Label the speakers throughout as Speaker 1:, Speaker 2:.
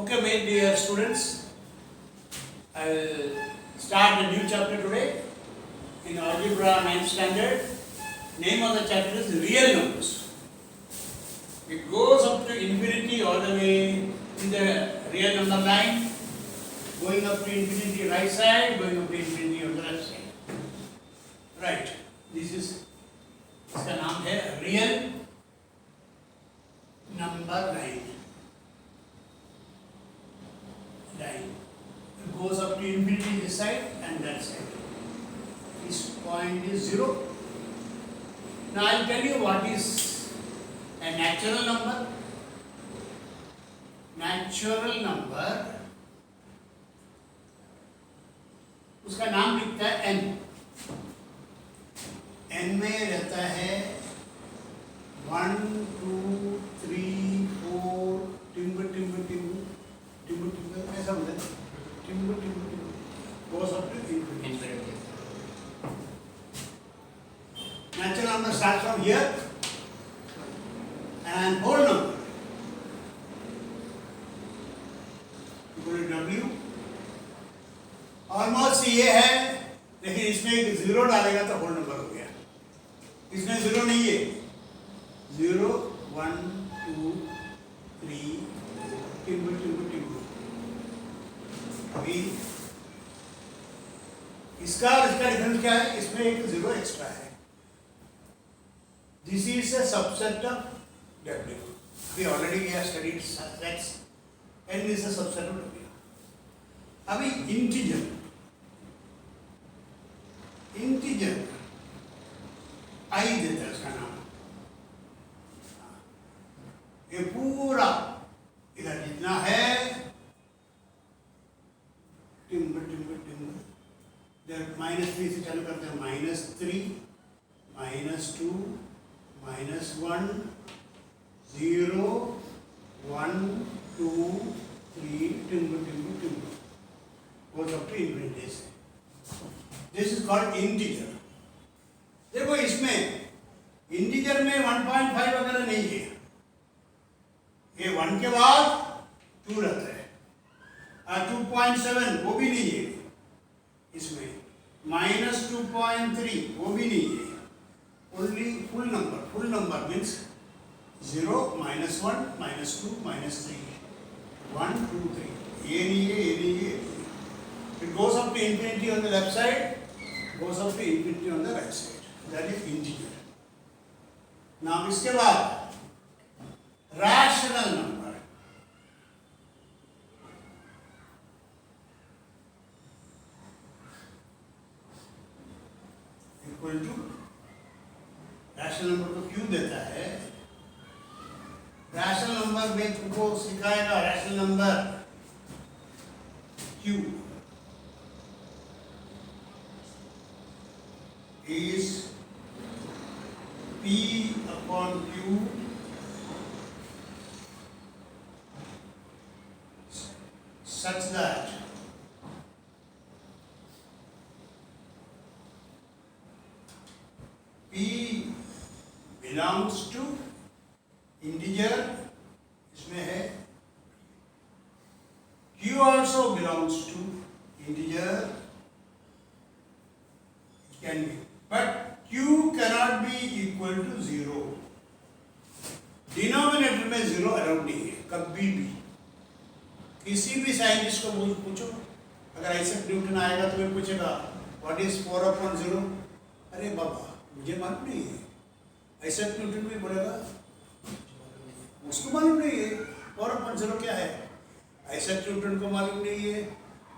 Speaker 1: Okay, my dear students, I will start a new chapter today in Algebra 9th standard. Name of the chapter is Real Numbers. It goes up to infinity all the way in the real number line, going up to infinity right side, going up to infinity on the left side. Right. This is इसका नाम है real number line. It goes up to infinity this side and that side. This point is 0. Now I will tell you what is a natural number. Natural number, उसका नाम लिखता है n. n में रहता है 1, 2, 3, 4 टिम्बर ऐसा बोलते हैं. Timber goes up to infinity. Natural number starts from here and whole number equal to w. Almost ये है, लेकिन इसमें एक जीरो डालेगा तो होल नंबर हो गया. इसमें जीरो नहीं है. 0, 1, 2, 3 टिम्बर. अभी इसका और इसका डिफरेंस क्या है? इसमें एक जीरो एक्स्ट्रा है. This is a subset of W. We already have studied sets. N is a subset of W. अभी इंटीजर I देता है उसका नाम. ये पूरा इधर जितना है टिम्बर -3 से चालू करते हैं. -3, -2, -1, 0, 1, 2, 3 timber goes up to infinity. This is called integer. देखो इसमें इंटीजर में 1.5 वगैरह नहीं है. ये 1 के बाद 2 रहता है. 2.7 वो भी नहीं है इसमें. -2.3 वो भी नहीं है. Only full number means 0, -1, -2, -3, 1, 2, 3. ये नहीं है. It goes up to infinity on the left side, goes up to infinity on the right side. That is integer. Now इसके बाद rational number. Equal to rational number को क्यों देता है? rational number में तुमको सिखाएगा rational number Q is P upon Q such that P belongs to integer. इसमें है Q also belongs to integer. It can be, but Q cannot be equal to 0. Denominator में 0 अलाउड नहीं है कभी भी. किसी भी साइंटिस्ट को पूछो, अगर आइजैक न्यूटन आएगा तो मैं पूछेगा व्हाट इज 4/0. अरे बाबा मुझे मालूम नहीं है. आइजैक न्यूटन भी बोलेगा उसको मालूम नहीं है 4/0 क्या है. आइजैक न्यूटन को मालूम नहीं है,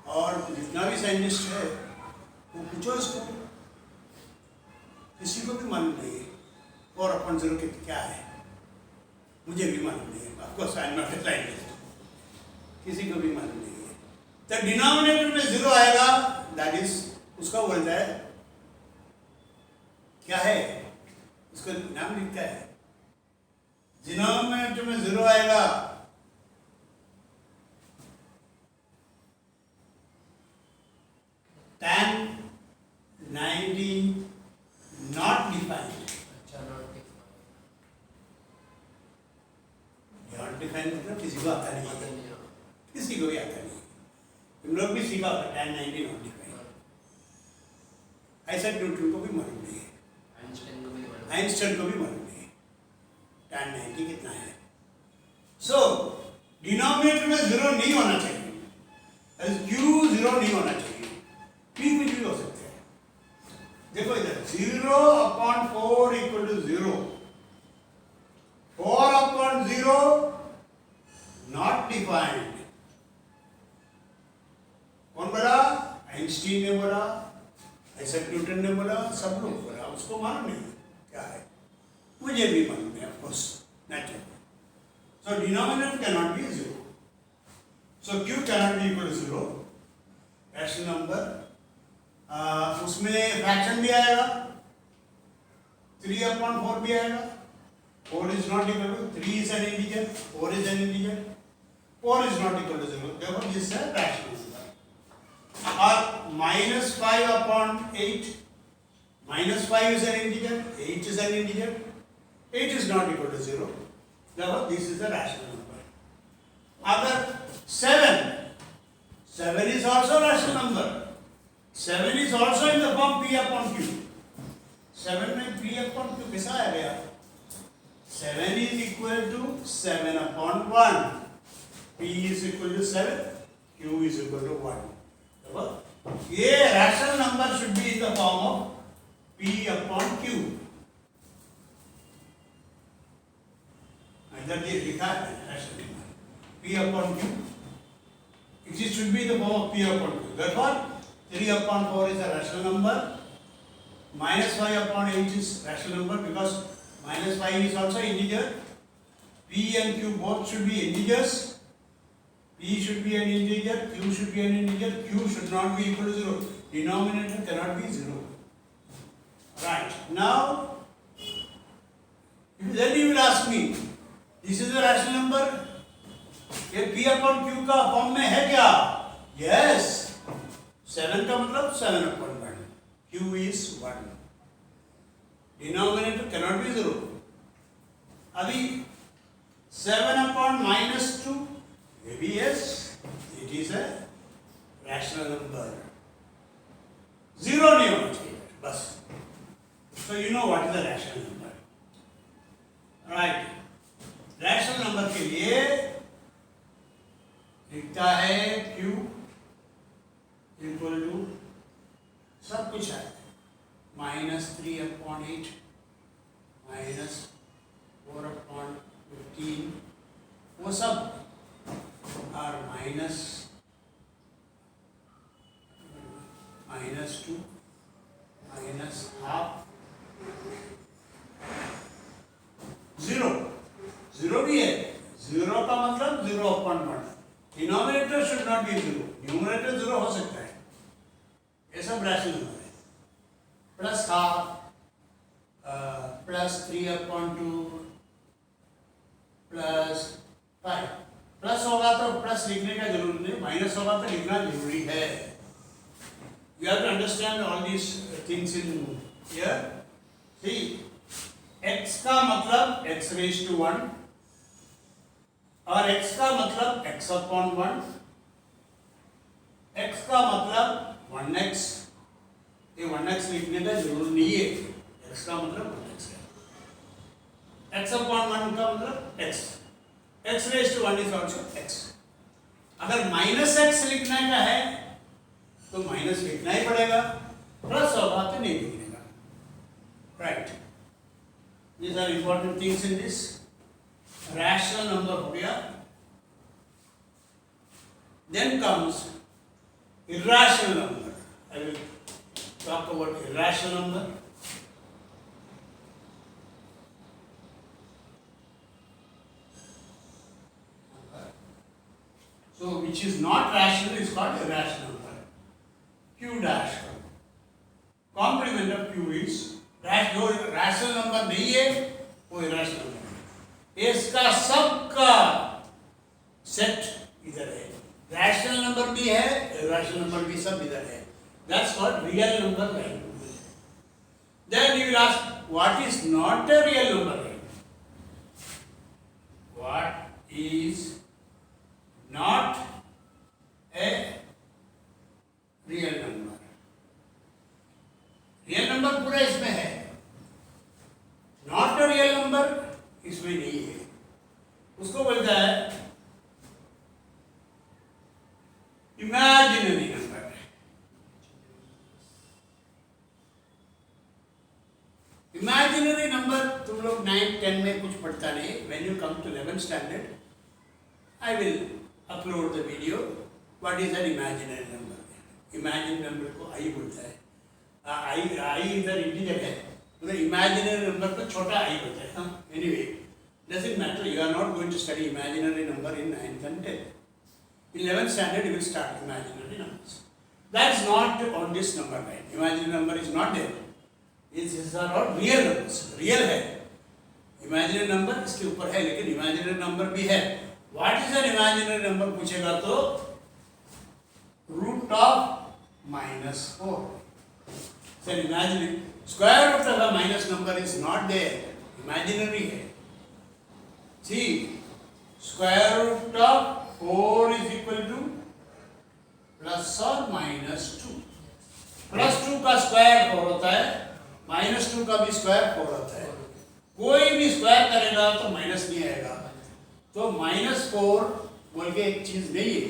Speaker 1: और जितना भी साइंटिस्ट है वो पूछो इसको, किसी को भी मालूम नहीं है 4/0 क्या है. मुझे भी मालूम नहीं है. आपको किसी को भी मालूम नहीं है. तो डिनोमिनेटर में 0 आएगा, दैट इज उसका बोलता है क्या है, उसका नाम लिखता है. डिनोमिनेटर में 0 आएगा tan 90 not defined. Not defined मतलब किसी को आता नहीं है. किसी को भी आता नहीं, तुम लोग भी सीखा होगा tan 90 not define, Isaac Newton को भी मालूम नहीं है, आइंस्टाइन को भी मालूम नहीं है tan 90 कितना है। सो डिनोमिनेटर में 0 नहीं होना चाहिए, Q 0 नहीं होना चाहिए, P कुछ भी हो सकता है। देखो इधर 0/4 इक्वल टू 0, 4/0 नॉट डिफाइंड। कौन बोला? आइंस्टीन ने बोला, आइजैक न्यूटन ने बोला, सब लोग बोला, उसको मालूम नहीं क्या है, मुझे भी मालूम है, of course natural. So denominator can not be 0, so Q can not be equal to 0, rational number. उसमें फ्रैक्शन भी आएगा, 3/4 भी आएगा, 4 is not equal to 3 is an integer, 4 is an integer, 4 is not equal to 0, therefore this is a rational number। और -5/8, -5 is an integer, 8 is an integer, 8 is not equal to 0, therefore this is a rational number। अगर 7 is also a rational number, 7 is also in the form P/Q, 7 में P/Q कैसा आएगा? 7 is equal to 7/1, P is equal to 7, Q is equal to 1। ये rational number should be in the form of P/Q। इधर ये लिखा है rational number P/Q, it should be in the form of P/Q। Therefore 3/4 is a rational number, -5/8 is rational number because -5 is also integer, P and Q both should be integers, P should be an integer, Q should be an integer, Q should not be equal to 0, denominator cannot be 0। Right, now then you will ask me, this is a rational number, ये P/Q का form में है क्या? Yes, 7 का मतलब 7/1, Q is 1, denominator cannot be 0। अभी 7/-2, maybe yes, it is a rational number, 0 नहीं होना चाहिए बस। So you know what is a rational number, right? rational number के लिए लिखता है Q इक्वल टू सब कुछ है -3/8 -4/15 वो सब, और -2 -half 0, 0 भी है, 0 का मतलब 0/1, denominator should not be 0, numerator 0 हो सकता है, ये सब रैशनल नंबर है। +half, +3/2, +5, प्लस होगा तो प्लस लिखने का जरूरी नहीं, माइनस होगा तो लिखना जरूरी है। You have to understand all these things in here। See, x का मतलब x raised to 1, और x का मतलब x/1, x का मतलब 1x, ये 1x लिखने का जरूर नहीं है, x का मतलब 1x है, x/1 का मतलब x, x raised to 1 is also x। अगर -x लिखने का है तो माइनस लिखना ही पड़ेगा, प्लस होगा तो नहीं लिखने का, right. These are important things in this। rational number हो गया, then comes irrational number। I will talk about irrational number। So which is not rational is called irrational number, Q dash। complement of Q is जो rational number नहीं है वो irrational number है, इसका सबका set इधर है, rational number भी है, irrational number भी सब इधर है, that's called real number line। then you will ask what is not a real number line? What is not imaginary number. Imaginary number तुम लोग 9, 10 में कुछ पढ़ता नहीं। When you come to 11th standard I will upload the video what is an imaginary number. Imaginary number को I बोलता है। आई इधर इंटीजर है, उधर इमेजिनरी नंबर को छोटा आई बोलता है। हाँ, anyway doesn't matter, you are not going to study imaginary number in 9th and 10th. In 11th standard you will start imaginary numbers. That is not on this number line. Imaginary number is not there. These are all real numbers. Real है, imaginary number इसके ऊपर है, लेकिन imaginary number भी है। What is an imaginary number पूछेगा तो root of -4. So imaginary square root of a minus number is not there. Imaginary है। See, square root of 4 is equal to plus or minus 2. Plus 2 का square 4 होता है, minus 2 का भी square 4 होता है। कोई भी स्क्वायर करेगा तो माइनस नहीं आएगा, तो -4 बोल के एक चीज नहीं है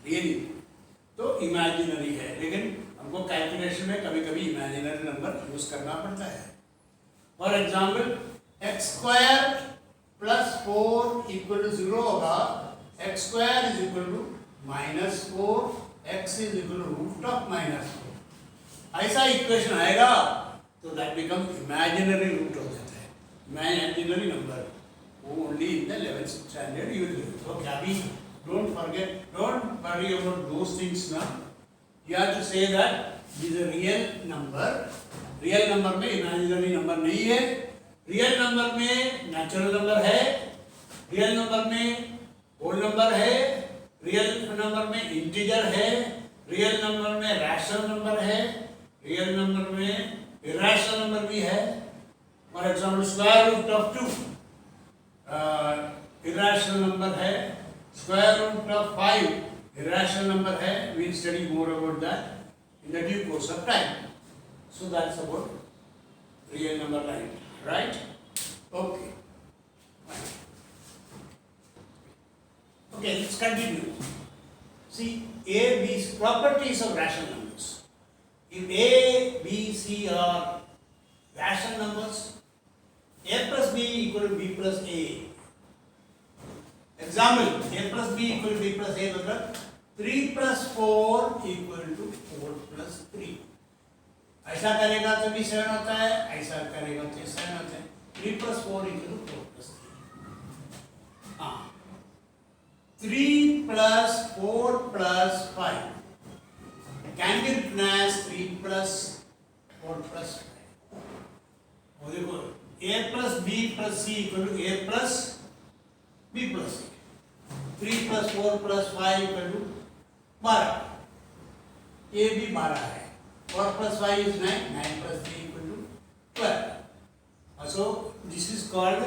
Speaker 1: रियली, तो इमेजिनरी है। लेकिन हमको कैलकुलेशन में कभी कभी इमेजिनरी नंबर यूज करना पड़ता है। For example x square plus 4 equal to 0 होगा, x square is equal to -4, x is equal to root of -4। ऐसा इक्वेशन आएगा तो दैट बिकम इमेजिनरी रूट हो जाता है, imaginary number. Only in the 11th standard you will. तो क्या भी don't forget, don't worry about those things ना। You have to say that is a real number. Real number में imaginary number नहीं है। रियल नंबर में natural number है, real number में होल नंबर है, रियल नंबर में इंटीजर है, रियल नंबर में रैशनल नंबर है, रियल नंबर में इरेशनल नंबर भी है। For example square root of 2 irrational number है, square root of 5 irrational number है। We will study more about that in the due course of time. So that's about real number line, right? Okay. Okay, let's continue. See, A, B, properties of rational numbers. If A, B, C are rational numbers, A plus B equal to B plus A. Example, A plus B equal to B plus A मतलब 3 plus 4 equal to 4 plus 3. ऐसा करेगा तो भी 7 होता है, ऐसा करेगा तो 7 होता है। 3 plus 4 equal to 4 plus 3. हाँ, 3 plus 4 plus 5 can be written as 3 plus 4 plus 5. और देखो A plus B plus C equal to A plus B plus C. 3 plus 4 plus 5 equal to 12. A भी 12 है। 4 plus 5 is 9, 9 plus 3 equal to 12. So this is called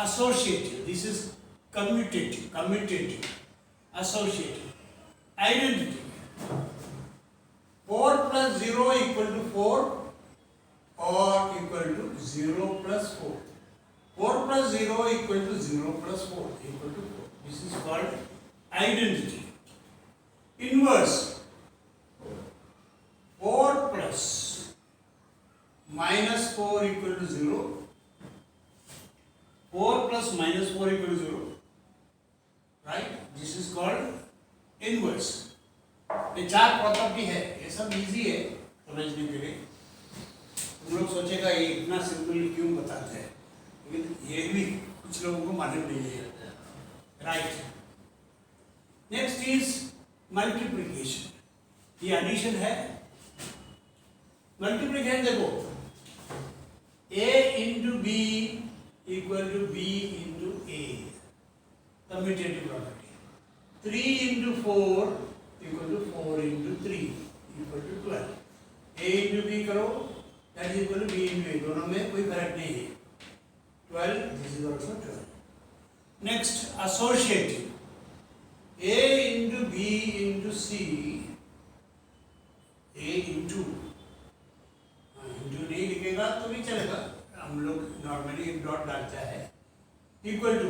Speaker 1: associative, this is commutative, associative. Identity, 4 plus 0 equal to 4 or equal to 0 plus 4. 4 plus 0 equal to 0 plus 4 equal to 4. This is called identity. Inverse, 4 plus minus 4 equal to 0. 4 plus minus 4 equal to 0. Right? This is called inverse. ये 4 property है, ये सब easy है समझने के लिए। तुम लोग सोचेगा ये इतना सिंपल क्यों बताते हैं, लेकिन ये भी कुछ लोगों को मालूम नहीं है। Right, next is multiplication. ये एडिशन है। मल्टीप्लिकेशन देखो, A into B equal to B into A, commutative property. 3 into 4 equal to 4 into 3 equal to 12. A into B करो, that is equal to B into A, दोनों में कोई फर्क नहीं है। 12, this is also 12. Next, associative. A into B into C, A into नहीं लिखेगा तो भी चलेगा, हम लोग नॉर्मली एक डॉट डालता है। Equal to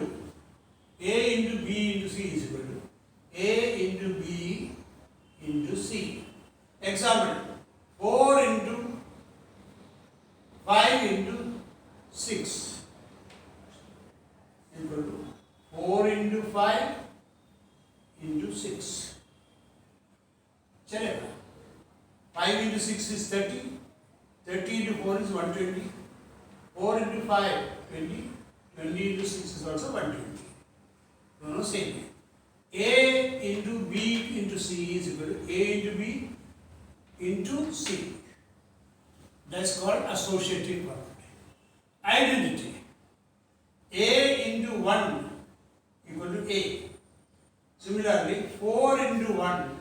Speaker 1: A into B into C is equal to A into B into C. Example, 4 into 5 into 6 equal to 4 into 5 into 6. चलेगा. 5 into 6 is 30. 30 into 4 is 120. 4 into 5 20. 20 into 6 is also 120. दोनों same है. A into B into C is equal to A into B into C. That's called associative property. Identity. A into 1 equal to A. Similarly, 4 into 1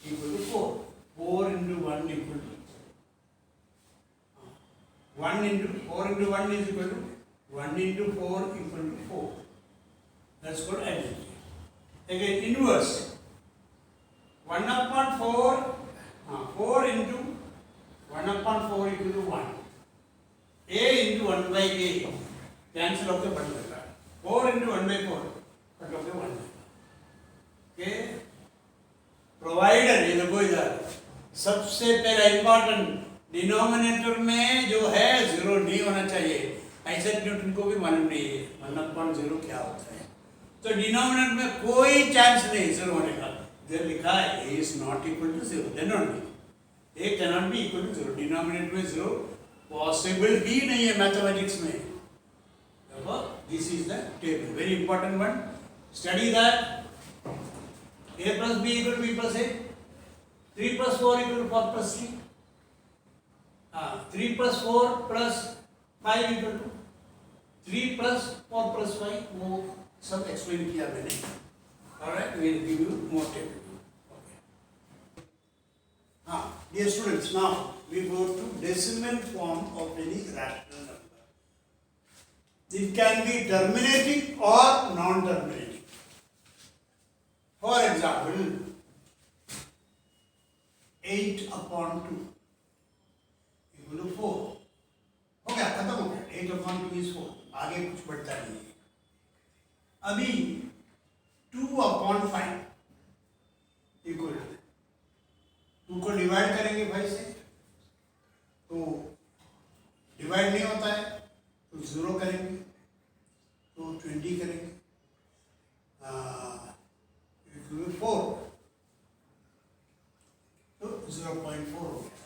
Speaker 1: equal to 4. 4 into 1 equal to 1 into 4 into 1 is equal to 1 into 4 equal to 4. That's called identity. Again, inverse. 1 upon 4, 4 into 1 upon 4 equal to 1. A into 1 by A. Cancel होकर बन जाएगा. 4 into 1 by 4 cut होकर 1 जाएगा. Okay. Provider ये देखो इधर सबसे पहला इम्पोर्टेंट डिनोमिनेटर में जो है जीरो नहीं होना चाहिए. आइजैक न्यूटन को भी मालूम नहीं है 1/0 क्या होता है. तो डिनोमिनेटर में कोई चांस नहीं जीरो होने का. इधर लिखा है a is not equal to 0. then only a cannot be equal to 0. Denominator में जीरो पॉसिबल ही नहीं है मैथमेटिक्स में. देखो this is the table, very important one. Study that. A plus B equal to B plus A. 3 plus 4 equal to 4 plus 3. 3 plus 4 plus 5 equal to 3 plus 4 plus 5. वो सब explain किया मैंने. Alright, we will give you more table. Okay. Dear students, now we go to decimal form of any rational number. It can be terminating or non-terminating. For example, 8 upon 2 equal to 4. हो गया, खत्म हो गया. 8 upon 2 is 4. आगे कुछ बढ़ता नहीं है. अभी 2 upon 5 equal to 2 को डिवाइड करेंगे 5 से, तो डिवाइड नहीं होता है तो 0 करेंगे, तो 20 करेंगे. 4 तो 0.4 हो गया.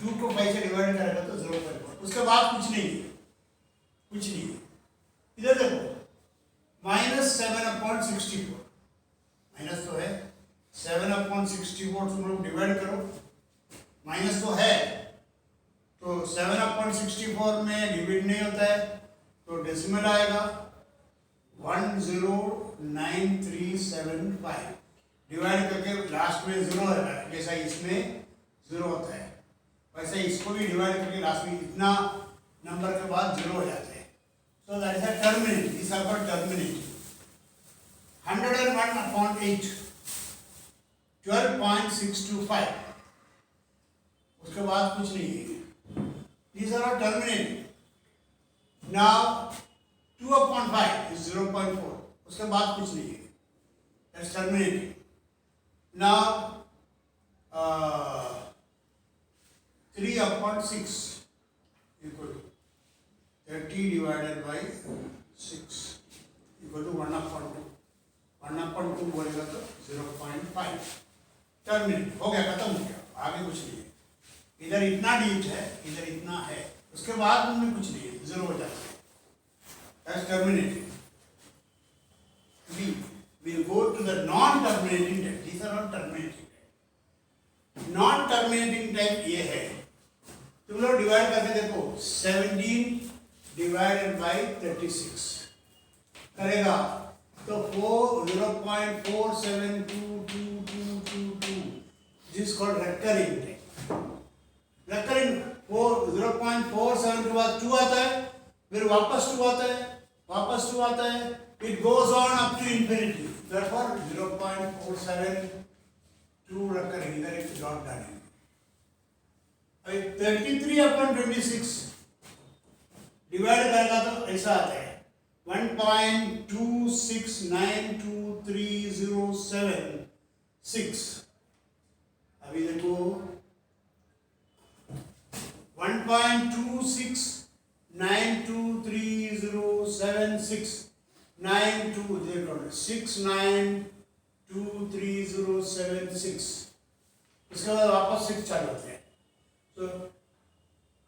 Speaker 1: 2 को 5 से डिवाइड करेगा तो 0.4. उसके बाद कुछ नहीं है, कुछ नहीं है. इधर देखो -7/64. माइनस तो है. 7/64 तुम लोग डिवाइड करो. माइनस तो है, तो 7/64 में डिवाइड नहीं होता है तो डेसिमल आएगा 109375. डिवाइड करके लास्ट में 0 है, जैसा इसमें 0 होता है वैसे इसको भी डिवाइड करके लास्ट में इतना नंबर के बाद 0 हो जाते हैं. So that is a terminate. This are called terminate. 101/8 12.625. उसके बाद कुछ नहीं है. These are all terminating. Now 2/5 is 0.4. उसके बाद कुछ नहीं है. That's terminating. Now 3/6 equal to 30 divided by 6 equal to 1/2. 1/2 बोलेगा तो 0.5. टर्मिनेट हो गया, खत्म हो गया. आगे कुछ नहीं है. इधर इतना डिजिट है, इधर इतना है, उसके बाद उनमें कुछ नहीं है, 0 हो जाता है. That's terminating. We will go to the non-terminating type. These are all terminating type. Non-terminating type ये है. तुम लोग डिवाइड करके देखो. 17 divided by 36 करेगा तो 0.472222. This is called recurring type. Recurring 0.47 के बाद 2 आता है, फिर वापस 2 आता है, वापस 2 आता है. It goes on up to infinity. Therefore 0.472 recurring. इधर एक डॉट डालेंगे. 33/26 डिवाइड करेगा तो ऐसा आता है 1.269230 6। अभी देखो 1.26923076 692307 इसके बाद वापस 6 चालू होते हैं। तो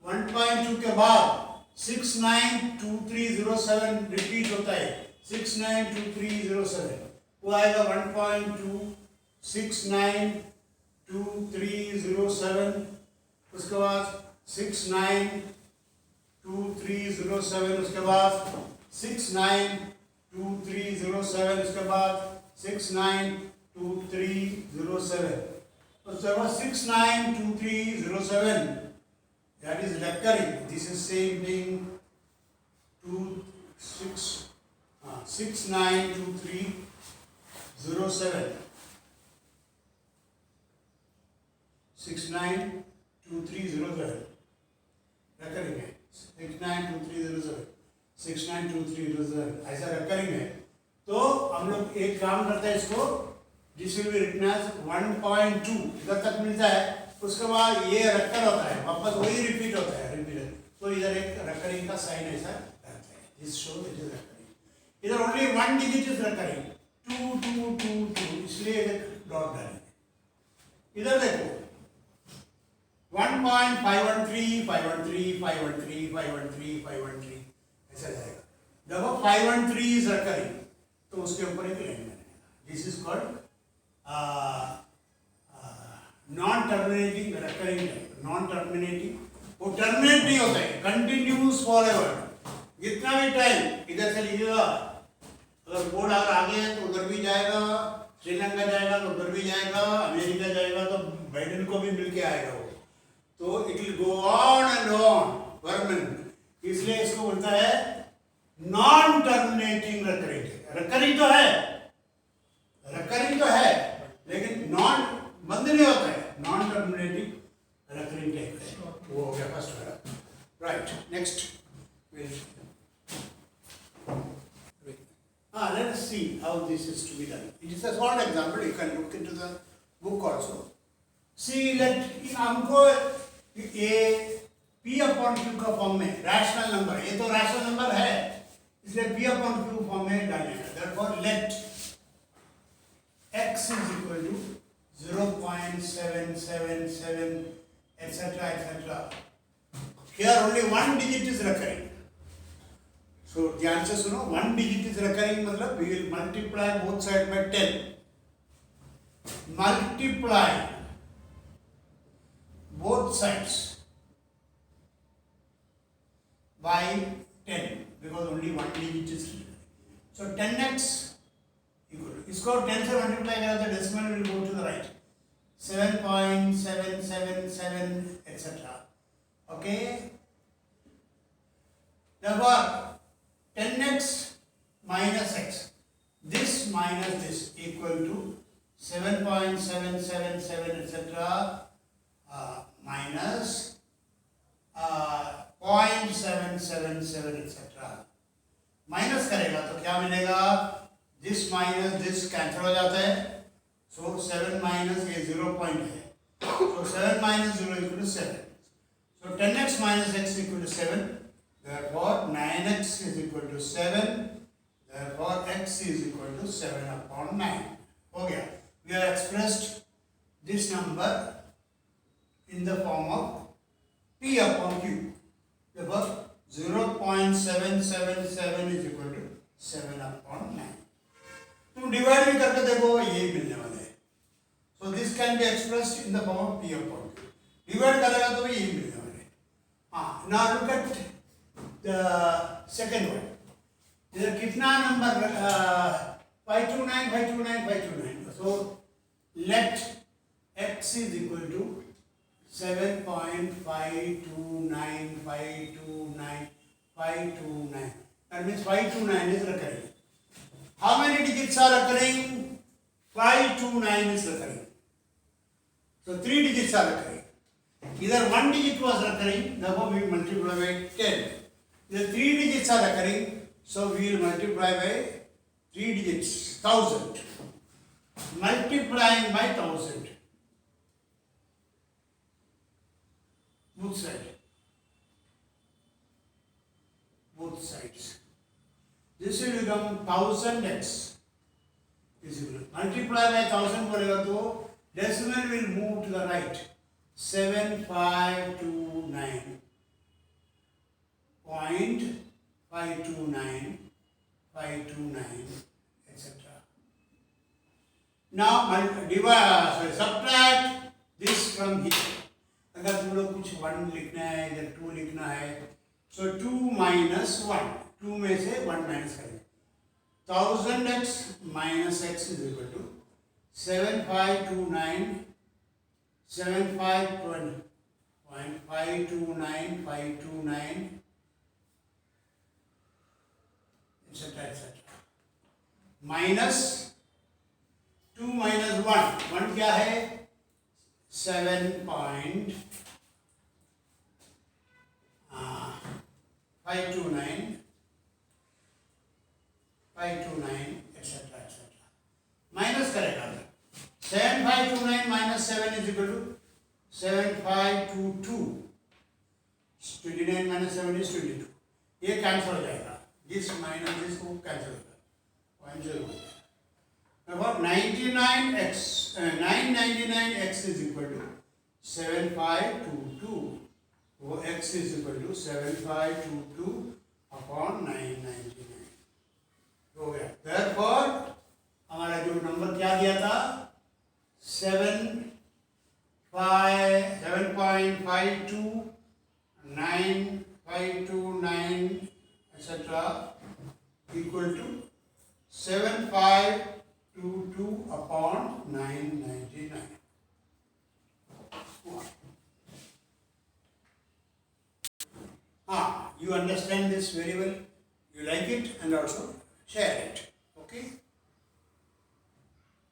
Speaker 1: 1.2 के बाद 692307 रिपीट होता है, 692307 वो आएगा 1.2692307, उसके बाद 692307, उसके बाद 692307, उसके बाद 692307, उसके बाद 692307, that is recurring. This is same thing 692307, 692307 recurring है, 692307, 692307 ऐसा recurring है। तो हम लोग एक काम करते हैं, इसको this will be written as 1.2 इधर तक मिलता है, उसके बाद ये रक्कर होता है, वापस वही रिपीट होता है, रिपीट। तो इधर एक रकरिंग का साइन ऐसा करते हैं, दिस शो इट इज रकरिंग। इधर ओनली 1 डिजिट इज रकरिंग, 2 2 2 2, इसलिए डॉट डालेंगे। इधर देखो 1.513 513 513 513 513 ऐसा जाएगा। जब 513 इज रकरिंग तो उसके ऊपर एक लाइन बनेगा, this is called non terminating recurring type. Non terminating वो टर्मिनेट नहीं होता है, कंटिन्यूस फॉरएवर, जितना भी टाइम इधर से लीजिएगा। अगर बोर्ड अगर आगे है तो उधर भी जाएगा, श्रीलंका जाएगा तो उधर भी जाएगा, अमेरिका जाएगा तो बाइडेन को भी मिलके आएगा वो। तो it will go on and on permanent, इसलिए इसको बोलता है नॉन टर्मिनेटिंग रेकरिंग। रेकरिंग तो है, रेकरिंग तो है, लेकिन नॉन बंद नहीं होता है, नॉन टर्मिनेटिंग रेकरिंग टाइप है। वो हो गया फर्स्ट वाला। Right, next let us see how this is to be done. It is a small example, you can look into the book also. See, let हमको ये P upon Q का form में rational number, ये तो rational number है, इसलिए P upon Q form में डालने का। Therefore let x is equal to 0.777 etc etc. Here only 1 digit is recurring. So ध्यान से सुनो, 1 digit is recurring मतलब we will multiply both sides by 10. Multiply both sides by 10 because only 1 digit is recurring. So 10x equal to, इसको 10 से multiply करा तो decimal will go to the right, 7.777 etc. Okay. Therefore 10x minus x, this minus this equal to 7.777 etc. Minus 0.777 etc. Minus करेगा तो क्या मिलेगा, this minus this cancel हो जाता है, सो 7 माइनस ये 0 पॉइंट है, so 7 minus 0 equal to 7, so 10x minus x equal to 7. Therefore 9x is equal to 7. Therefore x is equal to 7 upon 9. हो गया। We have expressed this number in the form of P upon Q. Therefore 0.777 is equal to 7 upon 9. तुम divide भी करके देखो, यही मिलने वाला है। So this can be expressed in the form of P upon Q. Divide करेगा तो भी यही मिलने वाला है। हाँ, now look at the second one. इधर कितना number 529 529 529. So let x is equal to 7.529 529 529. That means 529 is recurring. How many digits are recurring? 529 is recurring. So 3 digits are recurring. Either 1 digit was recurring, therefore we multiply by 10. The 3 digits are recurring, so we will multiply by 3 digits, 1000. multiplying by 1000. Both sides. Both sides. This will become 1000x is equal. Multiply by 1000 करेगा तो decimal will move to the right. 7529.529 etc. Now subtract this from here. अगर तुम लोग कुछ 1 लिखना है इधर 2 लिखना है, so 2 minus 1, 2 में से 1 माइनस करेंगे. 1000x minus x is equal to 7529 75.529 etc. minus 2 minus 1 क्या है 7.529 etc. माइनस करेगा 7529 minus 7 is equal to 7522. 29 minus 7 is 22. ये कैंसिल हो जाएगा. This minus this को कैंसिल होगा. 0.0. About 999x is equal to 7522. So x is equal to 7522 upon 999. हो गया. Therefore हमारा जो नंबर क्या दिया था 7.529 etc. equal to 7522 upon 999. You understand this very well. You like it and also share it.